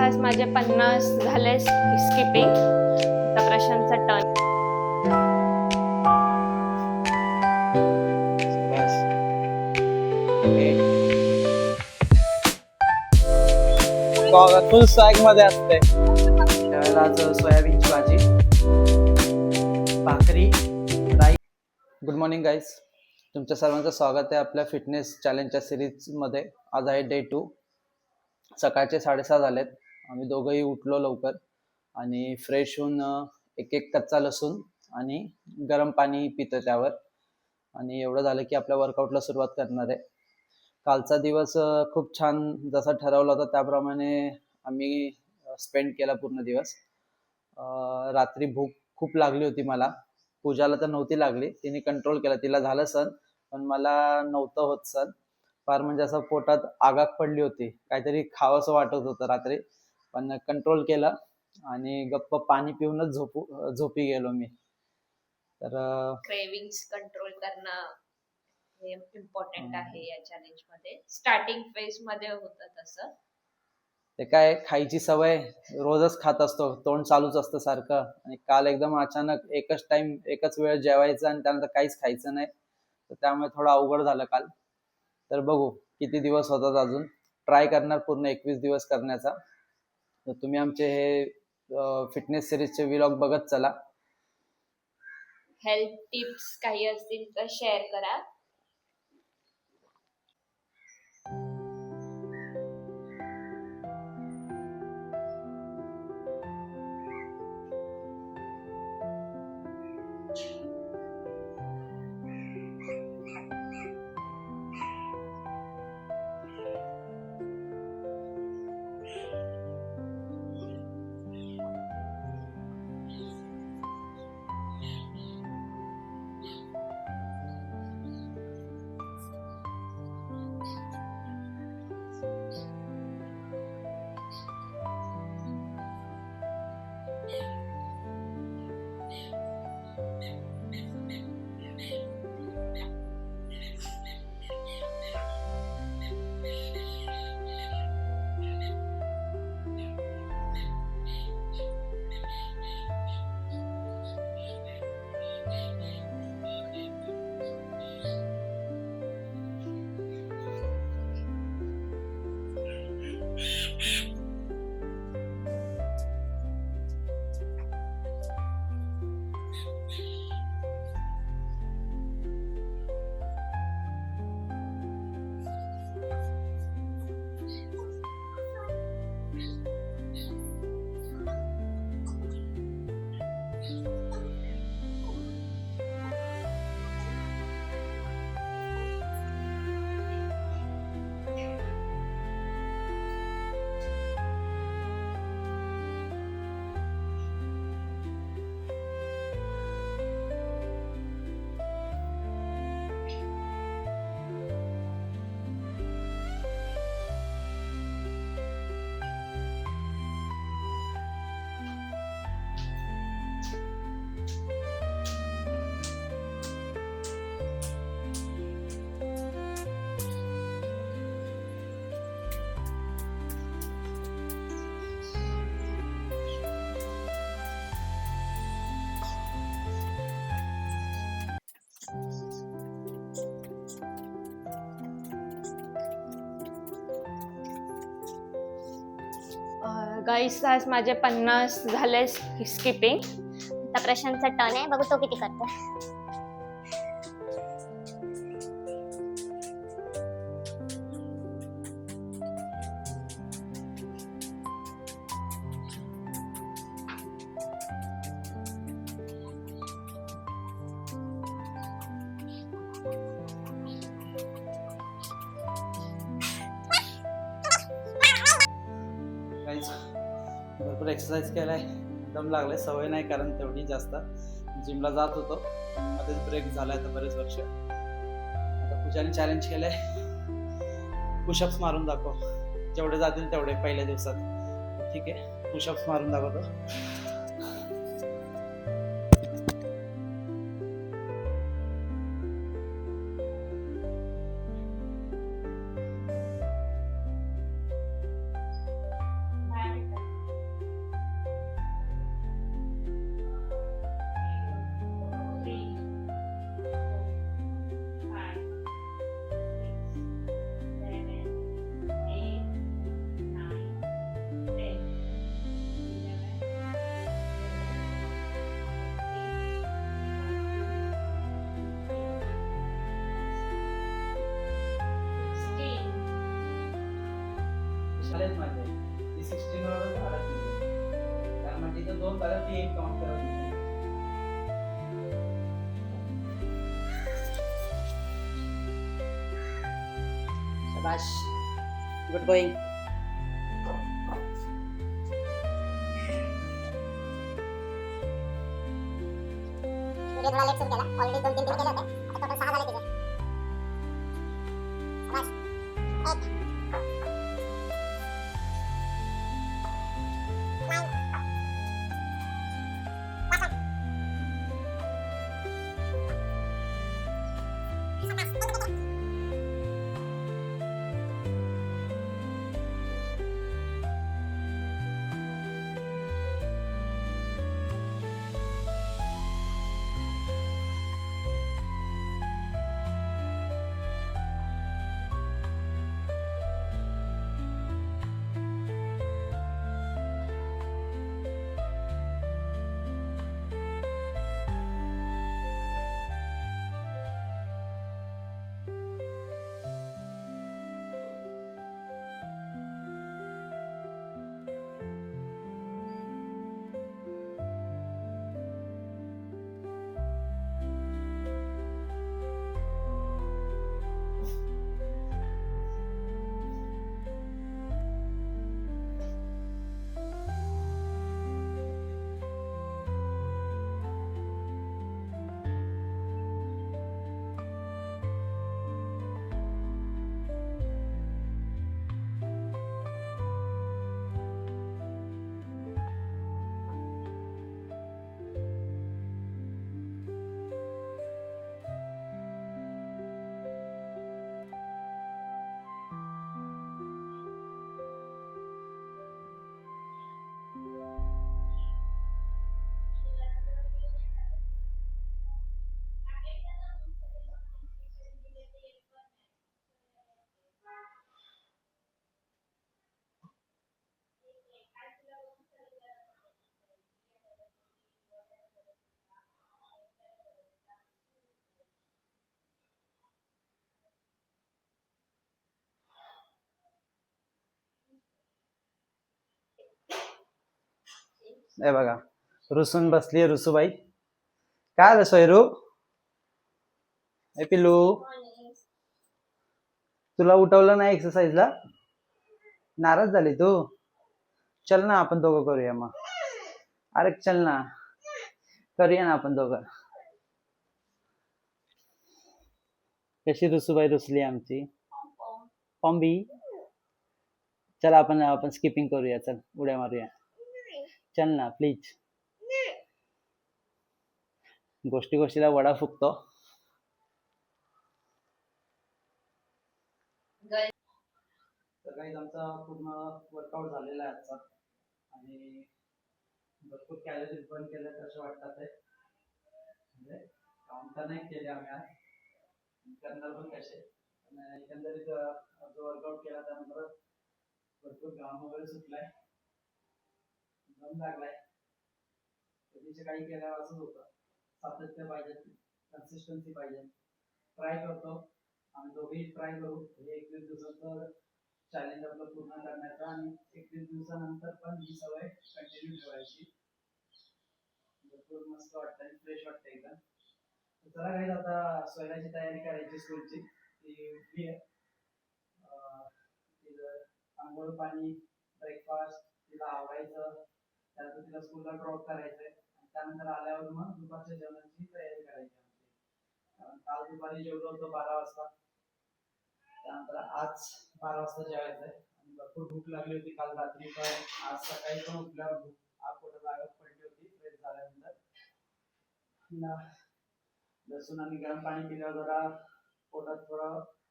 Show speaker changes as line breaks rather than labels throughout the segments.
आज माझे 50 झाले स्किपिंग. आता प्रशांतचा टर्न.
फुल स्वॅग मध्ये असते. त्यावेळेला आज सोयाबीनची भाजी, भाकरी, राईस. गुड मॉर्निंग गाईज, तुमच्या सर्वांचं स्वागत आहे आपल्या फिटनेस चॅलेंजच्या सिरीजमध्ये. आज आहे डे 2. सकाळचे 6:30 झालेत. आम्ही दोघंही उठलो लवकर आणि फ्रेश होऊन एक एक कच्चा लसूण आणि गरम पाणी पितो त्यावर. आणि एवढं झालं की आपल्या वर्कआउटला सुरुवात करणार आहे. कालचा दिवस खूप छान, जसा ठरवला होता त्याप्रमाणे आम्ही स्पेंड केला पूर्ण दिवस. रात्री भूक खूप लागली होती मला. पूजाला तर नव्हती लागली, तिने कंट्रोल केला, तिला झालं सण, पण मला नव्हतं होत सण. फार म्हणजे असं पोटात आगाग पडली होती, काहीतरी खावंसं वाटत होतं रात्री, पण कंट्रोल केलं आणि गप्प पाणी पिऊनच झोपी गेलो मी. तर
क्रेविंग्स कंट्रोल करणं हे इम्पॉर्टंट आहे या चॅलेंज मध्ये. स्टार्टिंग फेज मध्ये होतं तसं.
ते काय, खायची सवय, रोजच खात असतो, तोंड चालूच असतं सारखं. आणि काल एकदम अचानक एकच वेळ जेवायचं आणि त्यानंतर काहीच खायचं नाही, तर त्यामुळे थोडं अवघड झालं काल. तर बघू किती दिवस होतात अजून. ट्राय करणार पूर्ण 21 दिवस करण्याचा. तर तुम्ही आमचे हे फिटनेस सिरीजचे व्लॉग बघत चला.
हेल्थ टिप्स काही असतील तर शेअर करा. गाईस, आज माझे 50 झाले स्किपिंग.
आता प्रशांतचा टर्न आहे, बघू तो किती करतो.
भरपूर एक्सरसाइज केलाय, दम लागलाय, सवय नाही कारण तेवढी जास्त. जिमला जात होतो, मध्येच ब्रेक झालाय आता बरेच वर्ष. आता पूजाने चॅलेंज केलंय, पुशअप्स मारून दाखव, जेवढे जातील तेवढे पहिल्या दिवसात. ठीक आहे, पुशअप्स मारून दाखवतो. झालेच माझे. ती 16 वरच अडकली. कारण माझी इथं 2 झालं, ती 1 काउंट करत होती.
शाबाश, गुड गोईंग.
व्हिडिओ थोडा लेट सुरू केला, ऑलरेडी 2-3 केले होते, आता टोटल 6 झाले तिचे. शाबाश. 8
हे बघा, रुसून बसली रुसूबाई. काय आलं सोयरू? ए पिलू, तुला उठवलं नाही एक्सरसाइजला? नाराज झाली तू? चल ना, आपण दोघं करूया मग. अरे चल ना, करूया ना आपण दोघं. कशी रुसूबाई रुसली आमची पॉम्बी. चल आपण आपण स्किपिंग करूया, चल उड्या मारूया. चल ना प्लीज. गोष्टी गोष्टीला वडा फुकतो. तर काही आमचा पूर्ण वर्कआउट झालेला आहे आजचा आणि भरपूर कॅलरीज बर्न केल्या असं वाटतात आहे. म्हणजे काउंट तर नाही केले आम्ही आज, करणार पण कसे. एकंदरीत जो वर्कआउट केला त्यानंतर भरपूर घाम वगैरे सुटलाय, दम लागलाय. कधीच काही केल्यावर असंच होतं. सातत्य पाहिजे, कन्सिस्टन्सी पाहिजे. ट्राय करतो, आम्ही दोघेही ट्राय करू. हे 21 दिवसाचं चॅलेंज आपलं पूर्ण करण्याचं आणि 21 दिवसानंतर पण ही सवय कंटिन्यू ठेवायची. भरपूर मस्त वाटतंय, फ्रेश वाटतंय एकदम. चला काही आता स्वयंपाकाची तयारी करायची स्कूलची. ती उठली आहे, तिला आंघोळ पाणी, ब्रेकफास्ट तिला आवडायचं, त्यानंतर तिला स्कूलला ड्रॉप करायचंय. त्यानंतर आल्यावर मग दुपारच्या जेवणाची तयारी करायची आमची. कारण काल दुपारी जेवलो होतो 12 वाजता, त्यानंतर आज 12 वाजता जेवायचंय. आणि भरपूर भूक लागली होती काल रात्री पण, आज सकाळी पण उठल्यावर भूक पोटात लागत पडली होती. फ्रेश झाल्यानंतर लसूण आणि गरम पाणी पिल्यावर जरा पोटात थोडा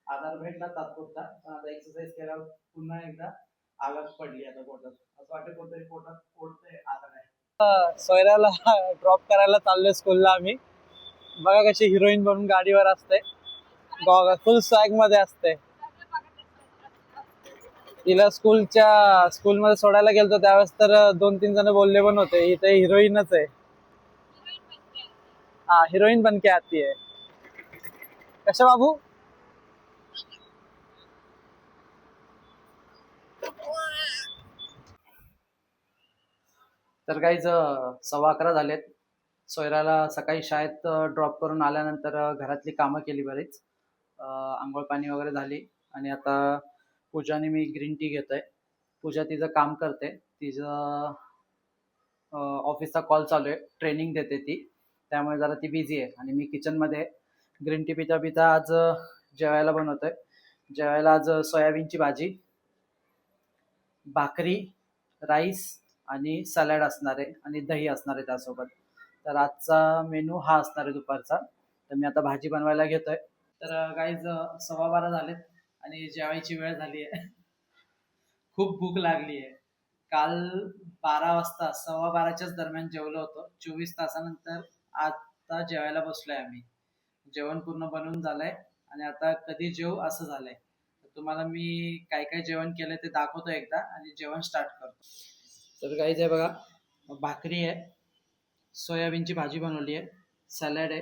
आधार भेटला तात्पुरता. पण आता एक्सरसाइज केल्यावर पुन्हा एकदा आगात पडली आता पोटात. असं वाटतं कोणतरी पोटात पोटतंय आधार आहे. सोयराला ड्रॉप करायला चाललोय स्कूलला आम्ही. बघा कशी हिरोईन बनून गाडीवर असते, फुल स्वॅग मध्ये असते. तिला स्कूलमध्ये सोडायला गेलतो त्यावेळेस तर 2-3 जण बोलले पण होते इथे हिरोईनच आहे. हाँ हीरोइन बन के आती है. कैसे बाबू? तर काहीच 11:15 झालेत. सोयराला सकाळी शाळेत ड्रॉप करून आल्यानंतर घरातली कामं केली बरीच. आंघोळ पाणी वगैरे झाली आणि आता पूजाने मी ग्रीन टी घेतोय. पूजा तिचं काम करते. तिचं ऑफिसचा कॉल चालू आहे. ट्रेनिंग देते ती. त्यामुळे जरा ती बिझी आहे आणि मी किचनमध्ये ग्रीन टी पिता पिता आज जेवायला बनवतोय. जेवायला आज सोयाबीनची भाजी, भाकरी, राईस आणि सॅलड असणार आहे आणि दही असणार आहे त्यासोबत. तर आजचा मेनू हा असणार आहे दुपारचा. तर मी आता भाजी बनवायला घेतोय. तर गाईज 12:15 झालेत आणि जेवायची वेळ झाली आहे. खूप भूक लागली आहे. काल 12 वाजता 12:15च्याच दरम्यान जेवलो होतो. 24 तासानंतर आता जेवायला बसलोय आम्ही. जेवण पूर्ण बनवून झालंय आणि आता कधी जेवू असं झालंय. तर तुम्हाला मी काय काय जेवण केलंय ते दाखवतो एकदा आणि जेवण स्टार्ट करतो. तर गाईज आहे बघा, भाकरी आहे, सोयाबीनची भाजी बनवली आहे, सॅलड आहे,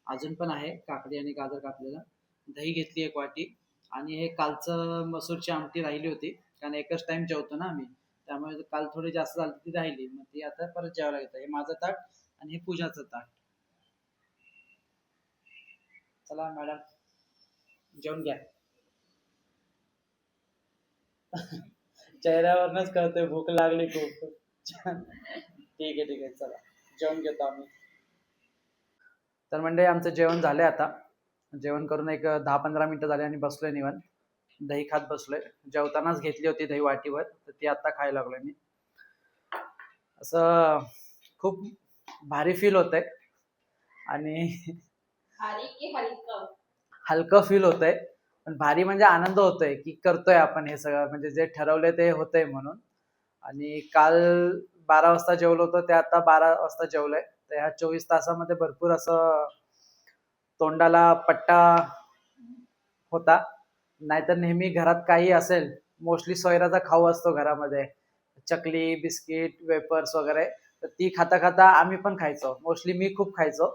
अजून पण आहे काकडी आणि गाजर कापलेला, दही घेतली 1 वाटी आणि हे कालचं मसूरची आमटी राहिली होती. कारण एकच टाइम जेवतो ना आम्ही, त्यामुळे काल थोडी जास्त झाली ती राहिली. मग ती आता परत जेवायला घेतो. हे माझं ताट आणि हे पूजाचं ताट. चला मॅडम जेवून घ्या. चेहऱ्यावरनच कळतंय भूक लागली खूप. ठीक आहे चला जेवण घेतो आम्ही. तर म्हणजे आमचं जेवण झालंय आता. जेवण करून एक 10-15 मिनिटं झाले आणि बसलोय निवांत. दही खात बसलोय. जेवतानाच घेतली होती दही वाटीवर, तर ती आता खायला लागलोय मी. असं खूप भारी फील होतंय आणि
भारी की हलकं?
हलकं फील होतंय. पण भारी म्हणजे आनंद होतोय की करतोय आपण हे सगळं, म्हणजे जे ठरवलंय ते होतंय म्हणून. आणि काल 12 वाजता जेवलो होतो ते आता 12 वाजता जेवलोय. तर ह्या 24 तासामध्ये भरपूर असं तोंडाला पट्टा होता. नाहीतर नेहमी घरात काही असेल, मोस्टली सोयराचा खाऊ असतो घरामध्ये, चकली, बिस्किट, वेफर्स वगैरे. तर ती खाता खाता आम्ही पण खायचो. मोस्टली मी खूप खायचो,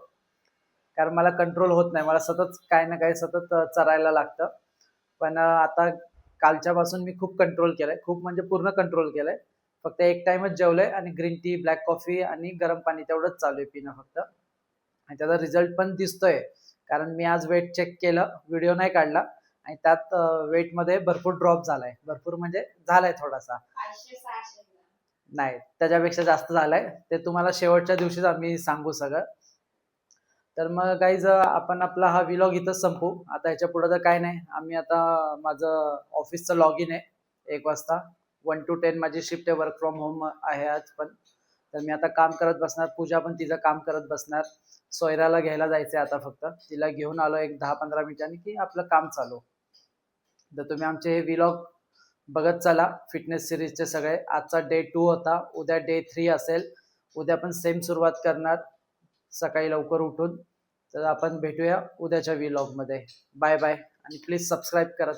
कारण मला कंट्रोल होत नाही. मला सतत काही ना काही सतत चरायला लागतं. पण आता कालच्यापासून मी खूप कंट्रोल केलंय. खूप म्हणजे पूर्ण कंट्रोल केलंय. फक्त एक टाइमच जेवलोय आणि ग्रीन टी, ब्लॅक कॉफी आणि गरम पाणी तेवढंच चालू आहे पिणं फक्त. आणि त्याचा रिझल्ट पण दिसतोय, कारण मी आज वेट चेक केलं, व्हिडिओ नाही काढला, आणि त्यात वेटमध्ये भरपूर ड्रॉप झालाय. भरपूर म्हणजे झालाय थोडासा,
500-600
नाही त्याच्यापेक्षा जास्त झालाय. ते तुम्हाला शेवटच्या दिवशीच आम्ही सांगू सगळं. तर मग गाईज आपण आपला हा व्लॉग इथंच संपू. आता ह्याच्या पुढे तर काय नाही. आम्ही आता माझं ऑफिसचं लॉग इन आहे 1 वाजता. 1 to 10 माझी शिफ्ट आहे. वर्क फ्रॉम होम आहे आज पण. तर मी आता काम करत बसणार. पूजा पण तिचं काम करत बसणार. सोयराला घ्यायला जायचंय आता फक्त. तिला घेऊन आलो एक 10-15 मिनिटांनी की आपलं काम चालू. तर तुम्ही आमचे हे व्लॉग बघत चला, फिटनेस सिरीजचे सगळे. आजचा डे 2 होता. उद्या डे 3 असेल. उद्या पण सेम सुरुवात करणार सकाळी लवकर उठून. तर आपण भेटूया उद्याच्या व्लॉगमध्ये. बाय बाय आणि प्लीज सबस्क्राईब करा.